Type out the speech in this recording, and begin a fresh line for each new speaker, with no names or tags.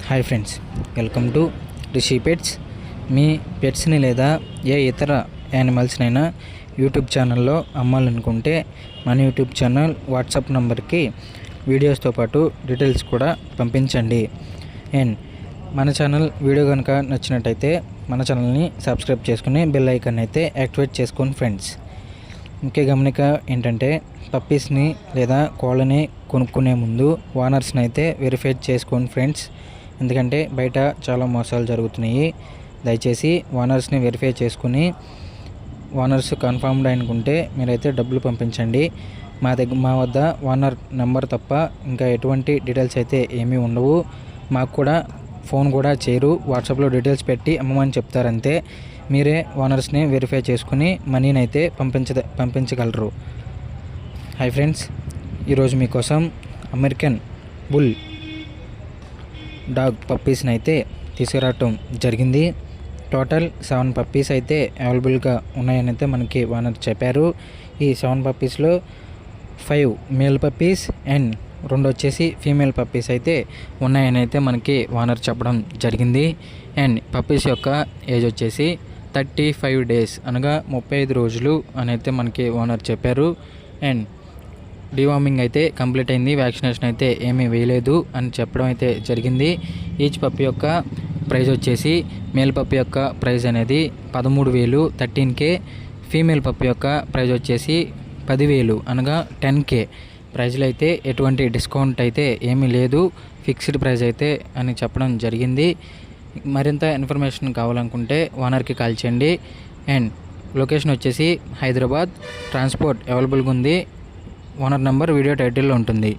Hi friends, welcome to Rishi pets. మీ పెట్స్ని లేదా ఏ ఇతర యానిమల్స్నైనా యూట్యూబ్ ఛానల్లో అమ్మాలనుకుంటే మన యూట్యూబ్ ఛానల్ వాట్సాప్ నెంబర్కి వీడియోస్తో పాటు డీటెయిల్స్ కూడా పంపించండి. అండ్ మన ఛానల్ వీడియో కనుక నచ్చినట్టయితే మన ఛానల్ని సబ్స్క్రైబ్ చేసుకుని బెల్ ఐకాన్ అయితే యాక్టివేట్ చేసుకోండి ఫ్రెండ్స్. ముఖ్య గమనిక ఏంటంటే, పప్పీస్ని లేదా కోళ్ళని కొనుక్కునే ముందు ఓనర్స్ని అయితే వెరిఫై చేసుకోండి ఫ్రెండ్స్. ఎందుకంటే బయట చాలా మోసాలు జరుగుతున్నాయి. దయచేసి ఓనర్స్ని వెరిఫై చేసుకుని ఓనర్స్ కన్ఫర్మ్డ్ అనుకుంటే మీరైతే డబ్బులు పంపించండి. మా వద్ద ఓనర్ నెంబర్ తప్ప ఇంకా ఎటువంటి డీటెయిల్స్ అయితే ఏమీ ఉండవు. మాకు కూడా ఫోన్ కూడా చేయరు. వాట్సాప్లో డీటెయిల్స్ పెట్టి అమ్మమని చెప్తారంతే. మీరే ఓనర్స్ని వెరిఫై చేసుకుని మనీని అయితే పంపించగలరు. హాయ్ ఫ్రెండ్స్, ఈరోజు మీకోసం అమెరికన్ బుల్ డాగ్ పప్పీస్ని అయితే తీసుకురావటం జరిగింది. టోటల్ 7 పప్పీస్ అయితే అవైలబుల్గా ఉన్నాయని అయితే మనకి ఓనర్ చెప్పారు. ఈ 7 పప్పీస్లో 5 మేల్ పప్పీస్ అండ్ 2 వచ్చేసి ఫీమేల్ పప్పీస్ అయితే ఉన్నాయని అయితే మనకి ఓనర్ చెప్పడం జరిగింది. అండ్ పప్పీస్ యొక్క ఏజ్ వచ్చేసి 35 డేస్ అనగా 35 రోజులు అని అయితే మనకి ఓనర్ చెప్పారు. అండ్ డివార్మింగ్ అయితే కంప్లీట్ అయింది. వ్యాక్సినేషన్ అయితే ఏమీ వేయలేదు అని చెప్పడం అయితే జరిగింది. ఈచ్ పప్పి యొక్క ప్రైస్ వచ్చేసి మేల్ పప్పి యొక్క ప్రైస్ అనేది 13,000 13K, ఫీమేల్ పప్పి యొక్క ప్రైస్ వచ్చేసి 10,000 అనగా 10K. ప్రైజ్లో అయితే ఎటువంటి డిస్కౌంట్ అయితే ఏమీ లేదు, ఫిక్స్డ్ ప్రైస్ అయితే అని చెప్పడం జరిగింది. మరింత ఇన్ఫర్మేషన్ కావాలనుకుంటే ఓనర్కి కాల్ చేయండి. అండ్ లొకేషన్ వచ్చేసి హైదరాబాద్. ట్రాన్స్పోర్ట్ అవైలబుల్గా ఉంది. ఓనర్ నెంబర్ వీడియో టైటిల్లో ఉంటుంది.